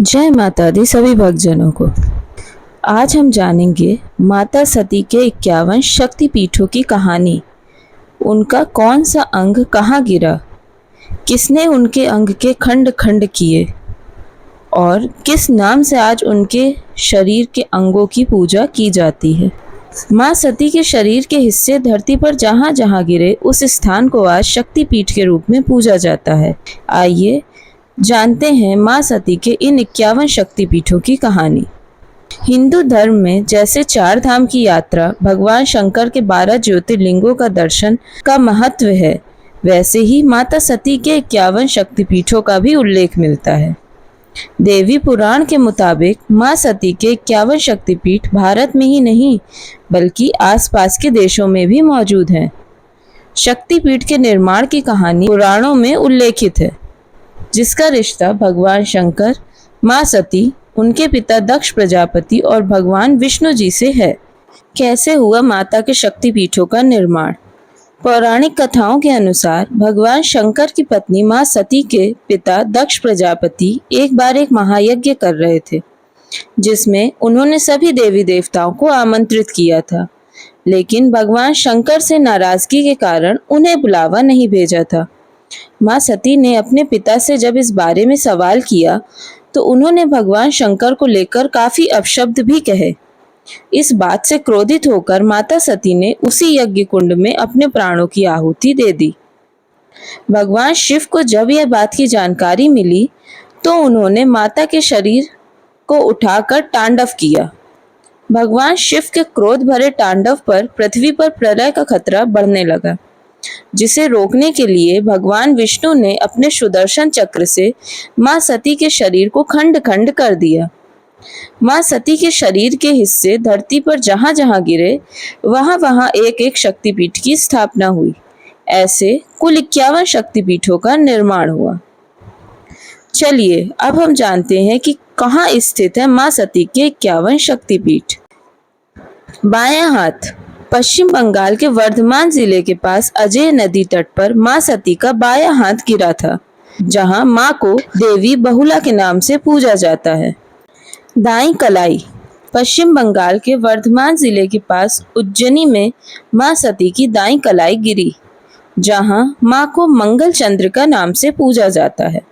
जय माता दी सभी भक्तजनों को। आज हम जानेंगे माता सती के 51 शक्तिपीठों की कहानी। उनका कौन सा अंग कहाँ गिरा, किसने उनके अंग के खंड खंड किए और किस नाम से आज उनके शरीर के अंगों की पूजा की जाती है। माँ सती के शरीर के हिस्से धरती पर जहाँ जहाँ गिरे उस स्थान को आज शक्तिपीठ के रूप में पूजा जाता है। आइए जानते हैं माँ सती के इन 51 शक्तिपीठों की कहानी। हिंदू धर्म में जैसे 4 धाम की यात्रा, भगवान शंकर के 12 ज्योतिर्लिंगों का दर्शन का महत्व है, वैसे ही माता सती के 51 शक्तिपीठों का भी उल्लेख मिलता है। देवी पुराण के मुताबिक माँ सती के 51 शक्तिपीठ भारत में ही नहीं बल्कि आसपास के देशों में भी मौजूद हैं। शक्तिपीठ के निर्माण की कहानी पुराणों में उल्लेखित है, जिसका रिश्ता भगवान शंकर, माँ सती, उनके पिता दक्ष प्रजापति और भगवान विष्णु जी से है। कैसे हुआ माता के शक्तिपीठों का निर्माण? पौराणिक कथाओं के अनुसार भगवान शंकर की पत्नी माँ सती के पिता दक्ष प्रजापति एक बार एक महायज्ञ कर रहे थे, जिसमें उन्होंने सभी देवी देवताओं को आमंत्रित किया था, लेकिन भगवान शंकर से नाराजगी के कारण उन्हें बुलावा नहीं भेजा था। माँ सती ने अपने पिता से जब इस बारे में सवाल किया तो उन्होंने भगवान शंकर को लेकर काफी अपशब्द भी कहे। इस बात से क्रोधित होकर माता सती ने उसी यज्ञ कुंड में अपने प्राणों की आहुति दे दी। भगवान शिव को जब यह बात की जानकारी मिली तो उन्होंने माता के शरीर को उठाकर तांडव किया। भगवान शिव के क्रोध भरे तांडव पर पृथ्वी पर प्रलय का खतरा बढ़ने लगा, जिसे रोकने के लिए भगवान विष्णु ने अपने सुदर्शन चक्र से माँ सती के शरीर को खंड खंड कर दिया। माँ सती के शरीर के हिस्से धरती पर जहाँ जहाँ गिरे वहाँ वहाँ एक एक शक्तिपीठ की स्थापना हुई। ऐसे कुल 51 शक्तिपीठों का निर्माण हुआ। चलिए अब हम जानते हैं कि कहाँ स्थित है माँ सती के 51 शक्तिपीठ। बायां हाथ। पश्चिम बंगाल के वर्धमान जिले के पास अजय नदी तट पर माँ सती का बायां हाथ गिरा था, जहां माँ को देवी बहुला के नाम से पूजा जाता है। दाई कलाई। पश्चिम बंगाल के वर्धमान जिले के पास उज्जैनी में माँ सती की दाई कलाई गिरी, जहां माँ को मंगल चंद्रिका नाम से पूजा जाता है।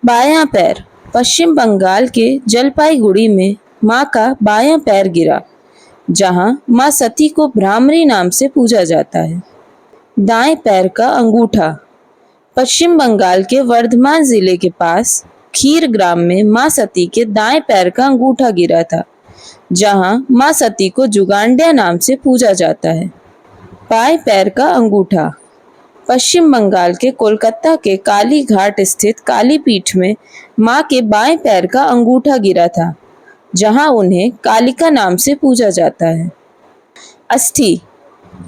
बायां पैर। पश्चिम बंगाल के जलपाईगुड़ी में माँ का बायां पैर गिरा, जहां माँ सती को भ्रामरी नाम से पूजा जाता है। दाएं पैर का अंगूठा। पश्चिम बंगाल के वर्धमान जिले के पास खीर ग्राम में माँ सती के दाएं पैर का अंगूठा गिरा था, जहां माँ सती को जुगांडिया नाम से पूजा जाता है। बाएं पैर का अंगूठा। पश्चिम बंगाल के कोलकाता के काली घाट स्थित काली पीठ में माँ के बाएं पैर का अंगूठा गिरा था, जहां उन्हें कालिका नाम से पूजा जाता है। अस्थि।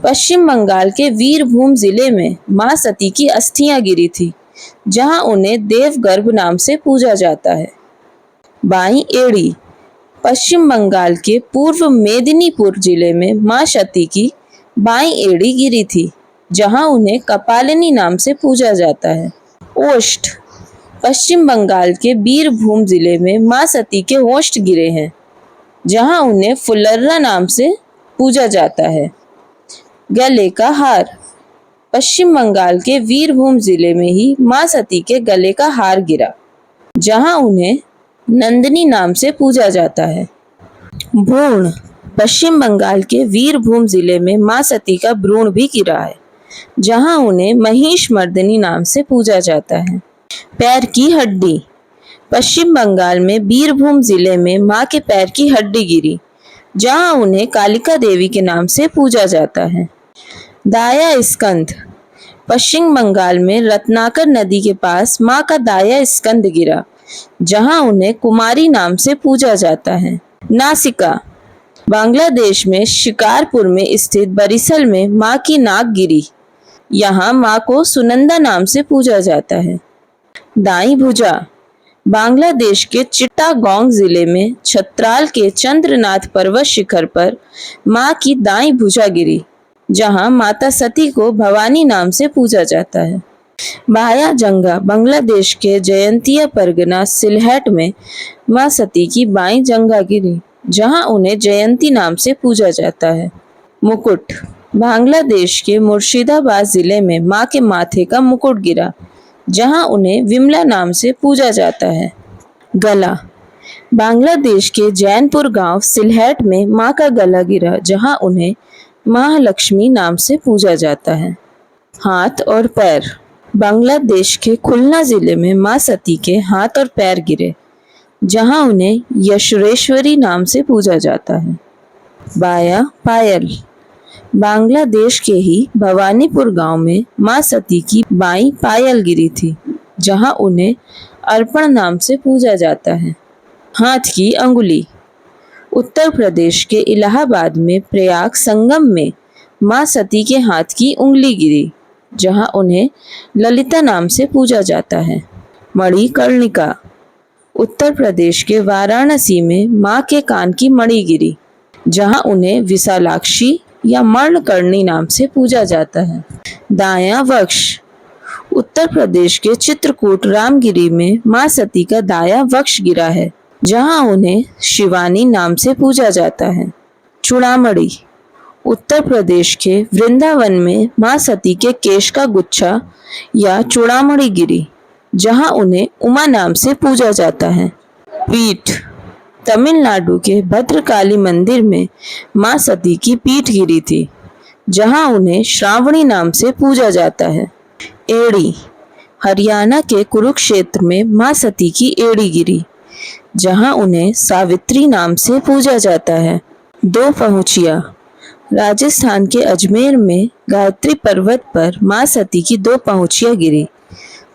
पश्चिम बंगाल के वीरभूम जिले में माँ सती की अस्थियां गिरी थी, जहां उन्हें देवगर्भ नाम से पूजा जाता है। बाईं एड़ी। पश्चिम बंगाल के पूर्व मेदिनीपुर जिले में माँ सती की बाईं एड़ी गिरी थी, जहां उन्हें कपालिनी नाम से पूजा जाता है। ओष्ठ। पश्चिम बंगाल के बीरभूम जिले में माँ सती के ओष्ठ गिरे हैं, जहां उन्हें फुलर्रा नाम से पूजा जाता है। गले का हार। पश्चिम बंगाल के वीरभूम जिले में ही माँ सती के गले का हार गिरा, जहां उन्हें नंदिनी नाम से पूजा जाता है। भ्रूण। पश्चिम बंगाल के वीरभूम जिले में माँ सती का भ्रूण भी गिरा है, जहां उन्हें महिष मर्दिनी नाम से पूजा जाता है। पैर की हड्डी। पश्चिम बंगाल में बीरभूम जिले में माँ के पैर की हड्डी गिरी, जहां उन्हें कालिका देवी के नाम से पूजा जाता है। दाया स्कंध। पश्चिम बंगाल में रत्नाकर नदी के पास माँ का दाया स्कंध गिरा, जहां उन्हें कुमारी नाम से पूजा जाता है। नासिका। बांग्लादेश में शिकारपुर में स्थित बरिसल में माँ की नाक गिरी, यहाँ माँ को सुनंदा नाम से पूजा जाता है। दाई भुजा। बांग्लादेश के चिट्टागोंग जिले में छत्राल के चंद्रनाथ पर्वत शिखर पर माँ की दाई भुजा गिरी, जहां माता सती को भवानी नाम से पूजा जाता है। बाया जंगा बांग्लादेश के जयंतिया परगना सिलहट में मां सती की बाई जंगा गिरी, जहां उन्हें जयंती नाम से पूजा जाता है। मुकुट बांग्लादेश के मुर्शिदाबाद जिले में मां के माथे का मुकुट गिरा, जहां उन्हें विमला नाम से पूजा जाता है। गला बांग्लादेश के जैनपुर गांव सिलहट में मां का गला गिरा, जहां उन्हें महालक्ष्मी नाम से पूजा जाता है। हाथ और पैर बांग्लादेश के खुलना जिले में मां सती के हाथ और पैर गिरे, जहां उन्हें यशुरेश्वरी नाम से पूजा जाता है। बाया पायल बांग्लादेश के ही भवानीपुर गांव में मां सती की बाई पायल गिरी थी, जहां उन्हें अर्पण नाम से पूजा जाता है। हाथ की अंगुली उत्तर प्रदेश के इलाहाबाद में प्रयाग संगम में मां सती के हाथ की उंगली गिरी, जहां उन्हें ललिता नाम से पूजा जाता है। मणिकर्णिका उत्तर प्रदेश के वाराणसी में मां के कान की मणि गिरी, जहां उन्हें विशालाक्षी या मणिकर्णी नाम से पूजा जाता है। दायां वक्ष उत्तर प्रदेश के चित्रकूट रामगिरी में मां सती का दायां वक्ष गिरा है, जहां उन्हें शिवानी नाम से पूजा जाता है। चूड़ामणि उत्तर प्रदेश के वृंदावन में मां सती के केश का गुच्छा या चूड़ामणि गिरी, जहां उन्हें उमा नाम से पूजा जाता है। पीठ तमिलनाडु के भद्रकाली मंदिर में मां सती की पीठ गिरी थी, जहां उन्हें श्रावणी नाम से पूजा जाता है। एड़ी हरियाणा के कुरुक्षेत्र में मां सती की एड़ी गिरी, जहां उन्हें सावित्री नाम से पूजा जाता है। दो पहुंचिया राजस्थान के अजमेर में गायत्री पर्वत पर मां सती की दो पहुंचिया गिरी,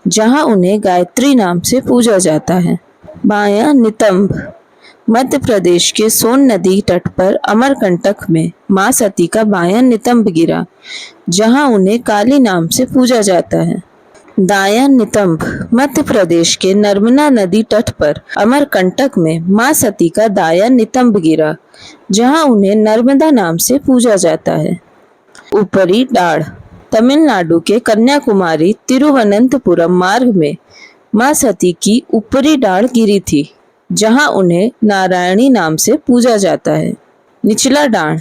जहां उन्हें गायत्री नाम से पूजा जाता है। बायां नितंब मध्य प्रदेश के सोन नदी तट पर अमरकंटक में मां सती का बायां नितंब गिरा, जहां उन्हें काली नाम से पूजा जाता है। दायां नितंब मध्य प्रदेश के नर्मदा नदी तट पर अमरकंटक में मां सती का दायां नितंब गिरा, जहां उन्हें नर्मदा नाम से पूजा जाता है। ऊपरी डाढ़ तमिलनाडु के कन्याकुमारी तिरुवनंतपुरम मार्ग में मां सती की ऊपरी डाढ़ गिरी थी, जहां उन्हें नारायणी नाम से पूजा जाता है। निचला डाढ़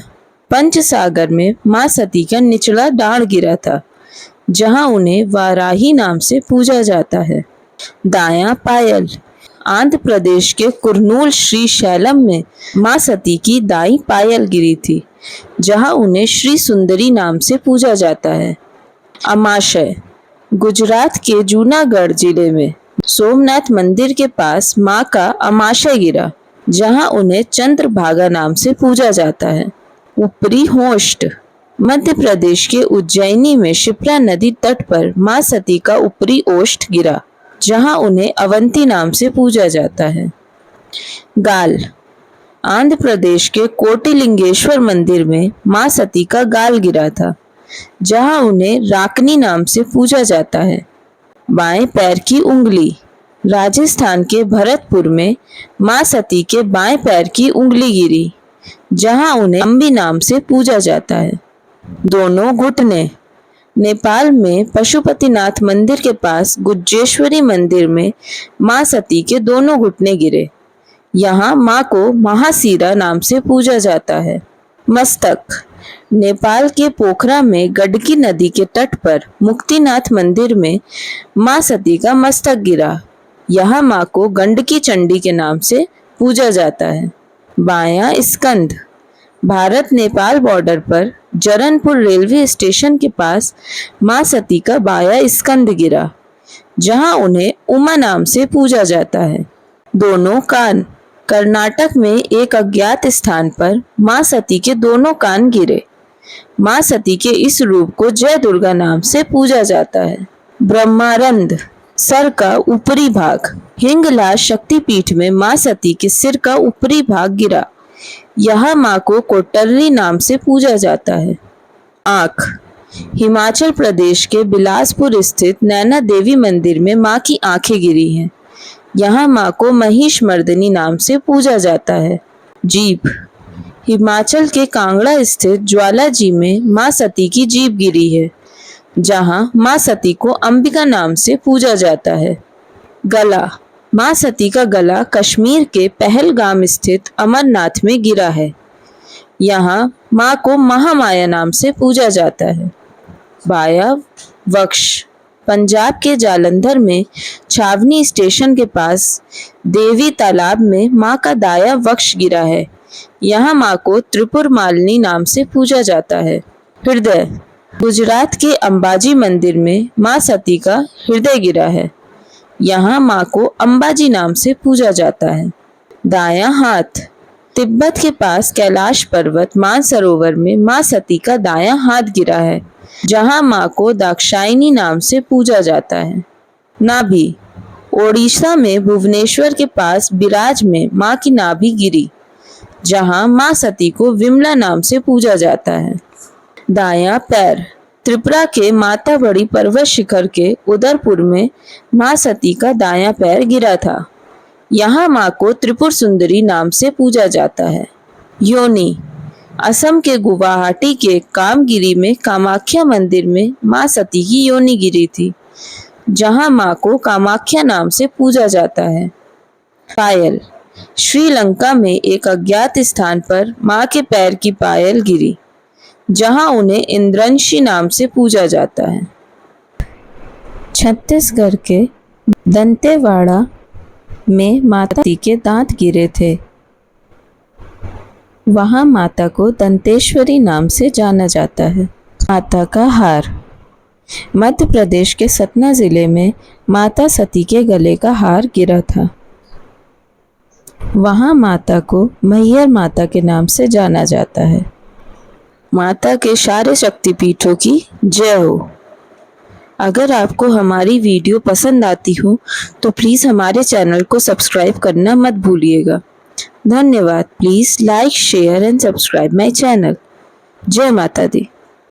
पंचसागर में मां सती का निचला डाढ़ गिरा था, जहां उन्हें वाराही नाम से पूजा जाता है। दायां पायल आंध्र प्रदेश के कुर्नूल श्री शैलम में मां सती की दाई पायल गिरी थी, जहां उन्हें श्री सुंदरी नाम से पूजा जाता है। अमाशय गुजरात के जूनागढ़ जिले में सोमनाथ मंदिर के पास मां का अमाशय गिरा, जहां उन्हें चंद्रभागा नाम से पूजा जाता है। ऊपरी होस्ट मध्य प्रदेश के उज्जैनी में शिप्रा नदी तट पर मां सती का ऊपरी ओष्ठ गिरा, जहां उन्हें अवंती नाम से पूजा जाता है। गाल आंध्र प्रदेश के कोटिलिंगेश्वर मंदिर में मां सती का गाल गिरा था, जहां उन्हें राकनी नाम से पूजा जाता है। बाएं पैर की उंगली राजस्थान के भरतपुर में मां सती के बाएं पैर की उंगली गिरी, जहां उन्हें अंबी नाम से पूजा जाता है। दोनों घुटने नेपाल में पशुपतिनाथ मंदिर के पास गुज्जेश्वरी मंदिर में मां सती के दोनों घुटने गिरे, यहाँ मां को महासीरा नाम से पूजा जाता है। मस्तक नेपाल के पोखरा में गंडकी नदी के तट पर मुक्तिनाथ मंदिर में मां सती का मस्तक गिरा, यहाँ मां को गंडकी चंडी के नाम से पूजा जाता है। बायां स्कंद भारत नेपाल बॉर्डर पर जरनपुर रेलवे स्टेशन के पास मां सती का बायां स्कंद गिरा, जहां उन्हें उमा नाम से पूजा जाता है। दोनों कान कर्नाटक में एक अज्ञात स्थान पर मां सती के दोनों कान गिरे, मां सती के इस रूप को जय दुर्गा नाम से पूजा जाता है। ब्रह्मारंध सर का ऊपरी भाग हिंगलाज शक्तिपीठ में मां सती के सिर का ऊपरी भाग गिरा, यह मां को कोटर्री नाम से पूजा जाता है। आँख हिमाचल प्रदेश के बिलासपुर स्थित नैना देवी मंदिर में मां की आंखें गिरी हैं, यहाँ मां को महिष मर्दनी नाम से पूजा जाता है। जीभ हिमाचल के कांगड़ा स्थित ज्वाला जी में मां सती की जीभ गिरी है, जहां मां सती को अंबिका नाम से पूजा जाता है। गला, मां सती का गला कश्मीर के पहलगाम स्थित अमरनाथ में गिरा है। यहाँ मां को महामाया नाम से पूजा जाता है। बाया वक्ष, पंजाब के जालंधर में छावनी स्टेशन के पास देवी तालाब में मां का दाया वक्ष गिरा है। यहाँ मां को त्रिपुर मालिनी नाम से पूजा जाता है। हृदय, गुजरात के अंबाजी मंदिर में मां सती का हृदय गिरा है। यहाँ मां को अंबाजी नाम से पूजा जाता है। दायां हाथ, तिब्बत के पास कैलाश पर्वत मानसरोवर में मां सती का दायां हाथ गिरा है, जहां मां को दाक्षायणी नाम से पूजा जाता है। नाभि, ओडिशा में भुवनेश्वर के पास बिराज में मां की नाभि गिरी, जहां मां सती को विमला नाम से पूजा जाता है। दायां पैर, त्रिपुरा के माताबड़ी पर्वत शिखर के उदयपुर में मां सती का दायां पैर गिरा था। यहाँ मां को त्रिपुर सुंदरी नाम से पूजा जाता है। योनि, असम के गुवाहाटी के कामगिरी में कामाख्या मंदिर में मां सती की योनि गिरी थी, जहां मां को कामाख्या नाम से पूजा जाता है। पायल, श्रीलंका में एक अज्ञात स्थान पर मां के पैर की पायल गिरी, जहां उन्हें इंद्रंशी नाम से पूजा जाता है। छत्तीसगढ़ के दंतेवाड़ा में माता सती के दांत गिरे थे। वहां माता को दंतेश्वरी नाम से जाना जाता है। माता का हार, मध्य प्रदेश के सतना जिले में माता सती के गले का हार गिरा था। वहां माता को मैहर माता के नाम से जाना जाता है। माता के सारे शक्तिपीठों की जय हो। अगर आपको हमारी वीडियो पसंद आती हो तो प्लीज़ हमारे चैनल को सब्सक्राइब करना मत भूलिएगा। धन्यवाद। Please like, share and subscribe my channel. जय माता दी।